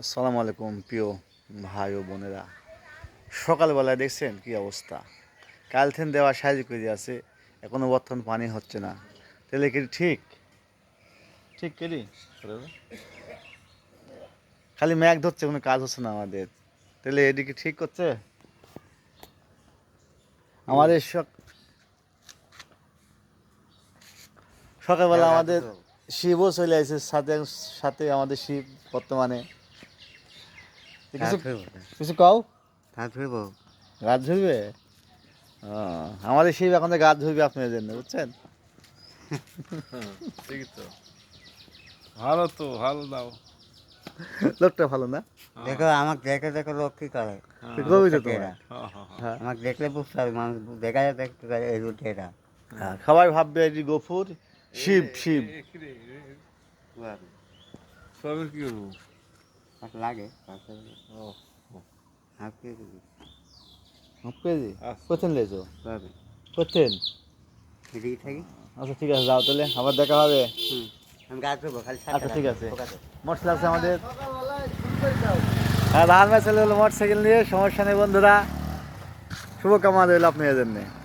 আসসালামু আলাইকুম প্রিয় ভাই ও বোনেরা। সকালবেলায় দেখছেন কি অবস্থা? কাল থেকে দেওয়া সাইজ করে আছে, এখনো বর্তমান পানি হচ্ছে না। তাহলে কি ঠিক? ঠিক করি খালি ম্যাঘ ধরছে, কোনো কাজ হচ্ছে না আমাদের। তাহলে এদিকে ঠিক করছে আমাদের সকালবেলা আমাদের শিবও চলে আসে সাথে সাথে আমাদের শিব বর্তমানে কিছু কিছু কও গাছ ধরবে। আমাদের শিব এখন গাছ ধরবে আপনাদের জন্য, বুঝছেন? ঠিকই তো, ভালো তো, ভালো দাও। লোকটা ভালো না? দেখো আমাকে দেখে দেখো লোক কি করে। তুই কবি তো তোমার। হ্যাঁ, হ্যাঁ, হ্যাঁ। হ্যাঁ আমাকে দেখলে বুঝতে হবে, মানুষ দেখা যায় দেখতে পারে এই রুটে এরা। হ্যাঁ, সবাই ভাববে এটি গফুর, শিব শিব। সবের কি করবো? আমাকে লাগে ও, হাফ কেজি হাফ কেজি আচ্ছা। কোথেন লেছো? পাবে কোথেন? এদিকে থাকি। আচ্ছা ঠিক আছে, যাও তাহলে, আবার দেখা হবে। আমি গাছ ধরবো খালি আচ্ছা ঠিক আছে। মোটরসাইকেল আছে আমাদের। হ্যাঁ, ধান ম্যাচ হলো মোটরসাইকেল নিয়ে, সমস্যা নেই বন্ধুরা। শুভকামনা রইল আপনাদের জন্য।